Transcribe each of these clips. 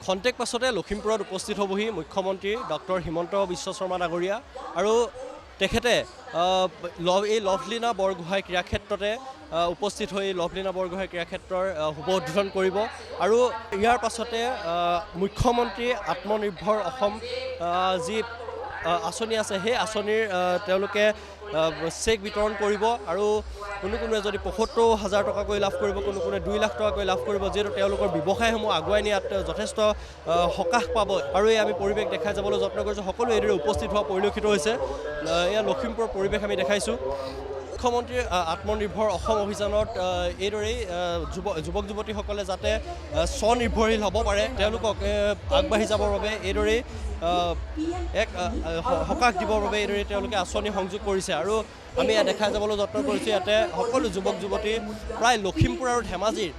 খন্তেক পাছতে লখিমপুৰত উপস্থিত হ'বহি মুখ্যমন্ত্ৰী ডক্টৰ হিমন্ত বিশ্ব শৰ্মা ডাঙৰীয়া আৰু তেখেতে এই লভলীনা বৰগোহাঁই ক্ৰীড়াক্ষেত্ৰতে উপস্থিত হৈ লভলীনা বৰগোহাঁই ক্ৰীড়াক্ষেত্ৰৰ শুভ উদ্বোধন কৰিব আৰু ইয়াৰ পাছতে মুখ্যমন্ত্ৰী আত্মনিৰ্ভৰ অসম যি আঁচনি আছে সেই আঁচনিৰ তেওঁলোকে চেক বিতৰণ কৰিব আৰু কোনোৱে যদি ৭৫,০০০ টকাকৈ লাভ কৰিব, কোনোৱে ২ লাখ টকাকৈ লাভ কৰিব, যিহেতু তেওঁলোকৰ ব্যৱসায়সমূহ আগুৱাই নিয়াত যথেষ্ট সকাহ পাব। আৰু এই আমি পৰিৱেশ দেখাই যাবলৈ যত্ন কৰিছোঁ। সকলো এইদৰে উপস্থিত হোৱা পৰিলক্ষিত হৈছে। এয়া লখিমপুৰৰ পৰিৱেশ আমি দেখাইছোঁ। মুখ্যমন্ত্ৰীৰ আত্মনিৰ্ভৰ অসম অভিযানত এইদৰেই যুৱক যুৱতীসকলে যাতে স্বনিৰ্ভৰশীল হ'ব পাৰে, তেওঁলোকক আগবাঢ়ি যাবৰ বাবে এইদৰেই এক সকাহ দিবৰ বাবে এইদৰে তেওঁলোকে আঁচনি সংযোগ কৰিছে। আৰু আমি দেখাই যাবলৈ যত্ন কৰিছোঁ। ইয়াতে সকলো যুৱক যুৱতী প্ৰায় লখিমপুৰ আৰু ধেমাজিৰ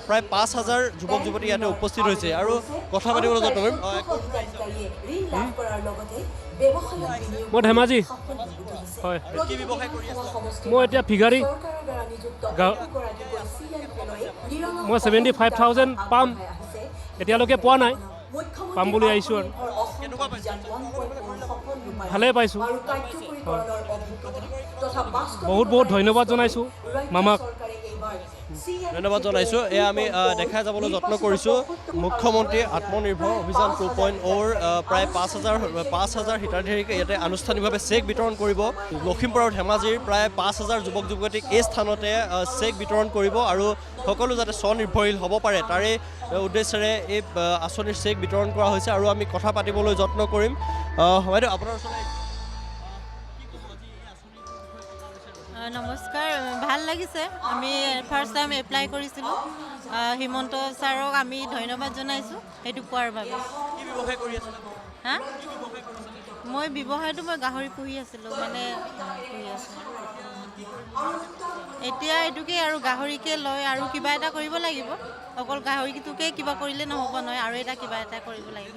প্ৰায় ৫,০০০ যুৱক যুৱতী ইয়াতে উপস্থিত হৈছে আৰু কথা পাতিবলৈ যত্ন কৰিম। মই ধেমাজি হয়। কি ব্যৱসায় কৰি আছে? মই এতিয়া ফিগাৰী মই 75,000 পাম, এতিয়ালৈকে পোৱা নাই, পাম বুলি আহিছোঁ আৰু ভালেই পাইছোঁ। বহুত ধন্যবাদ জনাইছোঁ মামাক। ধন্যবাদ জনাইছোঁ। এয়া আমি দেখাই যাবলৈ যত্ন কৰিছোঁ। মুখ্যমন্ত্ৰী আত্মনিৰ্ভৰ অভিযান 2.0ৰ প্ৰায় ৫,০০০ হিতাধিকাৰীক ইয়াতে আনুষ্ঠানিকভাৱে চেক বিতৰণ কৰিব। লখিমপুৰ আৰু ধেমাজিৰ প্ৰায় ৫,০০০ যুৱক যুৱতীক এই স্থানতে চেক বিতৰণ কৰিব আৰু সকলো যাতে স্বনিৰ্ভৰশীল হ'ব পাৰে তাৰে উদ্দেশ্যেৰে এই আঁচনিৰ চেক বিতৰণ কৰা হৈছে। আৰু আমি কথা পাতিবলৈ যত্ন কৰিম। বাইদেউ আপোনাৰ ওচৰলৈ নমস্কাৰ। ভাল লাগিছে। আমি ফাৰ্ষ্ট টাইম এপ্লাই কৰিছিলোঁ। হিমন্ত ছাৰক আমি ধন্যবাদ জনাইছোঁ সেইটো পোৱাৰ বাবে। হা মই গাহৰি পুহি আছিলোঁ, পুহি আছোঁ। এতিয়া এইটোকে আৰু গাহৰিকে লৈ আৰু কিবা এটা কৰিব লাগিব। অকল গাহৰিটোকে কিবা কৰিলে নহ'ব নহয়, আৰু এটা কিবা এটা কৰিব লাগিব।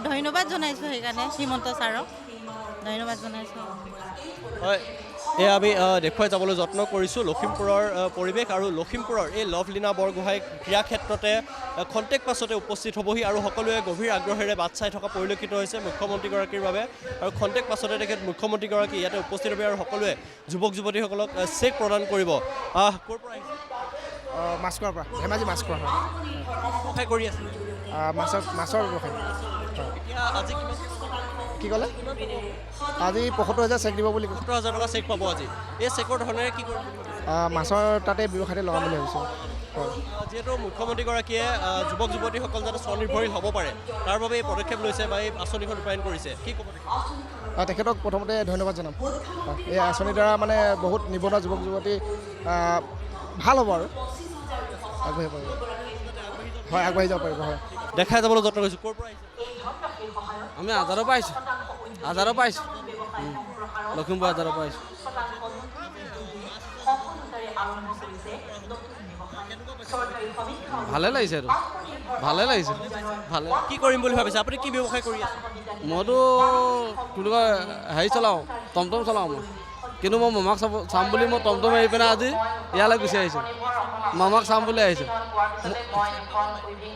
ধন্যবাদ জনাইছোঁ, সেইকাৰণে হিমন্ত ছাৰক ধন্যবাদ জনাইছোঁ। হয়, এয়া আমি দেখুৱাই যাবলৈ যত্ন কৰিছোঁ লখিমপুৰৰ পৰিৱেশ আৰু লখিমপুৰৰ এই লভলীনা বৰগোহাঁই ক্ৰীড়াক্ষেত্ৰতে খন্তেক পাছতে উপস্থিত হ'বহি আৰু সকলোৱে গভীৰ আগ্ৰহেৰে বাট চাই থকা পৰিলক্ষিত হৈছে মুখ্যমন্ত্ৰীগৰাকীৰ বাবে। আৰু খন্তেক পাছতে তেখেত মুখ্যমন্ত্ৰীগৰাকী ইয়াতে উপস্থিত হ'ব আৰু সকলোৱে যুৱক যুৱতীসকলক চেক প্ৰদান কৰিব। ক'ৰ পৰা আহিছে? মাছখোৱাৰ পৰা, ধেমাজি মাছখোৱা হয়। ব্যৱসায় কৰি আছে? মাছৰ ব্যৱসায়। এতিয়া আজি কি ক'লে? আজি ৭৫,০০০ চেক দিব বুলি কৈছে। ৭৫,০০০ টকা চেক পাব আজি। এই চেকৰ ধৰণেৰে কি কৰিব? মাছৰ তাতে ব্যৱসায়তে লগাম বুলি ভাবিছোঁ। হয়, যিহেতু মুখ্যমন্ত্ৰীগৰাকীয়ে যুৱক যুৱতীসকল যাতে স্বনিৰ্ভৰশীল হ'ব পাৰে তাৰ বাবে এই পদক্ষেপ লৈছে বা এই আঁচনিখন ৰূপায়ণ কৰিছে, কি ক'ব? তেখেতক প্ৰথমতে ধন্যবাদ জনাম। এই আঁচনিৰ দ্বাৰা মানে বহুত নিবনুৱা যুৱক যুৱতী ভাল হ'ব আৰু আগবাঢ়িব পাৰিব। হয়, আগবাঢ়ি যাব পাৰিব। হয়, দেখাই যাবলৈ যত্ন কৰিছোঁ। ক'ৰ পৰা আহিছে? আমি আজাৰৰ পৰা আহিছোঁ। লখিমপুৰ আজাৰৰ পৰা আহিছোঁ। ভালে লাগিছে এইটো, ভালে লাগিছে। ভালে। কি কৰিম বুলি ভাবিছে আপুনি? কি ব্যৱসায় কৰি আছে? মইতো হেৰি চলাওঁ, টমটম চলাওঁ মই। কিন্তু মই মামাক চাম বুলি মই টমটম এৰি পিনে আজি ইয়ালৈ গুচি আহিছোঁ। মামাক চাম বুলি আহিছোঁ।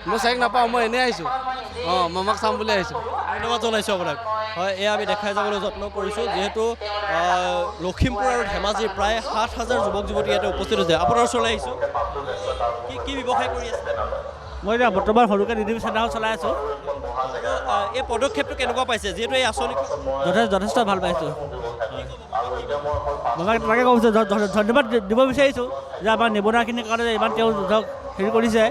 মই চেক নাপাওঁ, মই এনেই আহিছোঁ। মামাক চাম বুলি আহিছোঁ। ধন্যবাদ জনাইছোঁ আপোনাক। হয়, এয়া আমি দেখাই যাবলৈ যত্ন কৰিছোঁ। যিহেতু লখিমপুৰ আৰু ধেমাজিৰ প্ৰায় ৭,০০০ যুৱক যুৱতী ইয়াতে উপস্থিত হৈছে। আপোনাৰ ওচৰলৈ আহিছোঁ। কি ব্যৱসায় কৰি আছে? মই এতিয়া বৰ্তমান সৰুকৈ ডিডিবি চেণ্টাৰখন চলাই আছোঁ। এই পদক্ষেপটো কেনেকুৱা পাইছে? যিহেতু এই আঁচনি যথেষ্ট ভাল পাইছোঁ। মই তাকে কৈছোঁ, ধন্যবাদ দিব বিচাৰিছোঁ যে আমাৰ নিবনুৱাখিনিৰ কাৰণে ইমান তেওঁ হেৰি কৰিছে,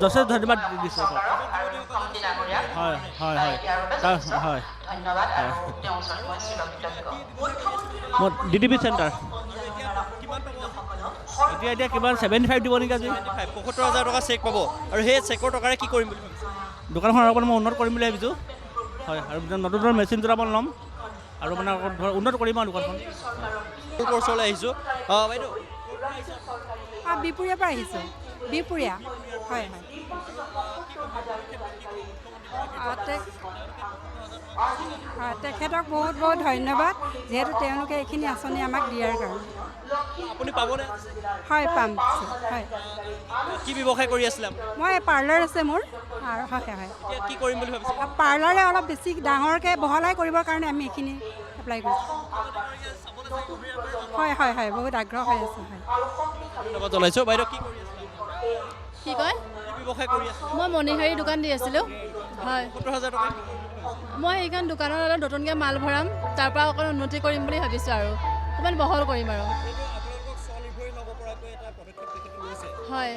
যথেষ্ট ধন্যবাদ দিছোঁ। হয় হয় হয় হয়, মই ডিডিবি চেণ্টাৰ এতিয়া কিমান 75 দিব নেকি আজি? ৭৫,০০০ টকা চেক পাব আৰু সেই চেকৰ টকাৰে কি কৰিম বুলি ভাবিছে? দোকানখন অকণ মই উন্নত কৰিম বুলি ভাবিছোঁ। হয়, আৰু নতুন মেচিন দুটামান ল'ম আৰু মানে উন্নত কৰিম আৰু দোকানখন। ওচৰলৈ আহিছোঁ। বাইদেউ বিপুৰীয়াৰ পৰা আহিছোঁ। বিপুৰীয়া, হয় হয়। হয়, তেখেতক বহুত বহুত ধন্যবাদ যিহেতু তেওঁলোকে এইখিনি আঁচনি আমাক দিয়াৰ কাৰণে। আপুনি পাবনে? হয়, পাম হয়। কি ব্যৱসায় কৰি আছিলে আপুনি? মই পাৰ্লাৰ আছে মোৰ আৰু হয় হয় এতিয়া কি কৰিম বুলি ভাবিছে? পাৰ্লাৰে অলপ বেছি ডাঙৰকৈ বহলাই কৰিবৰ কাৰণে আমি এইখিনি এপ্লাই কৰিছোঁ। হয় হয় হয়, বহুত আগ্ৰহ হৈ আছে হয়। ধন্যবাদ জনাইছোঁ। বাইদেউ কি কৰি আছিলে? কি কয়? কি ব্যৱসায় কৰি আছিলে? মই মণিহাৰী দোকান দি আছিলোঁ। হয়, 70,000 টকা মই সেইখন দোকানত অলপ নতুনকৈ মাল ভৰাম, তাৰ পৰা অকণ উন্নতি কৰিম বুলি ভাবিছোঁ আৰু অকণমান বহল কৰিম আৰু। আপোনালোকক স্বনিৰ্ভৰশীল হ'ব পৰাকৈ এটা পদক্ষেপ তেখেতে লৈছে। হয়,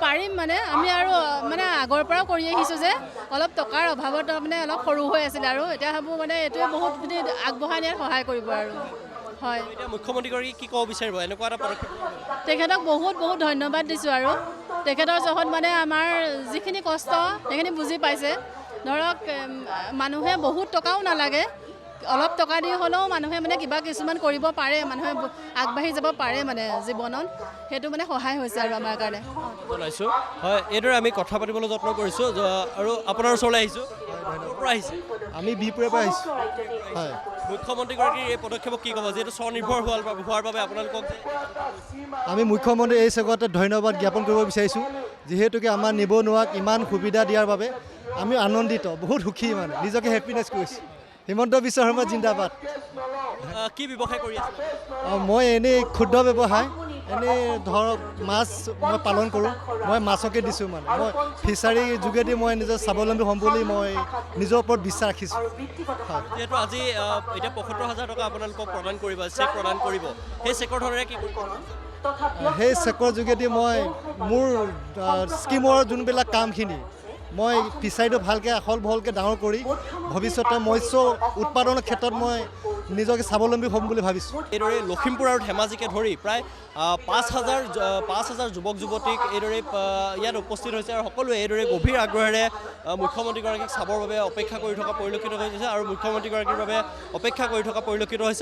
পাৰিম মানে আমি আৰু মানে আগৰ পৰাও কৰি আহিছোঁ যে অলপ টকাৰ অভাৱত মানে অলপ সৰু হৈ আছিলে আৰু এতিয়া ভাবোঁ মানে এইটোৱে বহুতখিনি আগবঢ়াই নিয়াত সহায় কৰিব আৰু। হয়, এতিয়া মুখ্যমন্ত্ৰীগৰাকী কি ক'ব বিচাৰিব এনেকুৱা এটা পদক্ষেপ? তেখেতক বহুত বহুত ধন্যবাদ দিছোঁ আৰু তেখেতৰ জহত মানে আমাৰ যিখিনি কষ্ট সেইখিনি বুজি পাইছে। ধৰক মানুহে বহুত টকাও নালাগে, অলপ টকা দি হ'লেও মানুহে মানে কিবা কিছুমান কৰিব পাৰে, মানুহে আগবাঢ়ি যাব পাৰে মানে জীৱনত, সেইটো মানে সহায় হৈছে আৰু আমাৰ কাৰণে। জনাইছোঁ। হয়, এইদৰে আমি কথা পাতিবলৈ যত্ন কৰিছোঁ আৰু আপোনাৰ ওচৰলৈ আহিছোঁ। ক'ৰ পৰা আহিছে? আমি বিপুৰীয়াৰ পৰা আহিছোঁ। হয়, মুখ্যমন্ত্ৰীগৰাকীৰ এই পদক্ষেপক কি ক'ব যিহেতু স্বনিৰ্ভৰ হোৱাৰ বাবে আপোনালোকক আমি মুখ্যমন্ত্ৰী এই চেগতে ধন্যবাদ জ্ঞাপন কৰিব বিচাৰিছোঁ, যিহেতুকে আমাৰ নিবনুৱাক ইমান সুবিধা দিয়াৰ বাবে আমি আনন্দিত, বহুত সুখী, মানে নিজকে হেপিনেছ কৰিছোঁ। হিমন্ত বিশ্ব শৰ্মা জিন্দাবাদ। কি ব্যৱসায় কৰি আছে? মই এনেই ক্ষুদ্ৰ ব্যৱসায়, এনেই ধৰক মাছ মই পালন কৰোঁ, মই মাছকে দিছোঁ, মানে মই ফিচাৰী যোগেদি মই নিজৰ স্বাৱলম্বী হ'ম বুলি মই নিজৰ ওপৰত বিশ্বাস ৰাখিছোঁ। হয়, যিহেতু আজি এতিয়া 75,000 টকা আপোনালোকক প্ৰদান কৰিব, চেক প্ৰদান কৰিব, সেই চেকৰ ধৰণে কি কৰিব? সেই চেকৰ যোগেদি মই মোৰ স্কিমৰ যোনবিলাক কামখিনি মই ফিচাৰীটো ভালকৈ আহল বহলকৈ ডাঙৰ কৰি ভৱিষ্যতে মৎস্য উৎপাদনৰ ক্ষেত্ৰত মই নিজকে স্বাৱলম্বী হ'ম বুলি ভাবিছোঁ। এইদৰে লখিমপুৰ আৰু ধেমাজিকে ধৰি প্ৰায় 5,000 যুৱক যুৱতীক এইদৰে ইয়াত উপস্থিত হৈছে আৰু সকলোৱে এইদৰে গভীৰ আগ্ৰহেৰে মুখ্যমন্ত্ৰীগৰাকীক চাবৰ বাবে অপেক্ষা কৰি থকা পৰিলক্ষিত হৈছে আৰু মুখ্যমন্ত্ৰীগৰাকীৰ বাবে অপেক্ষা কৰি থকা পৰিলক্ষিত হৈছে।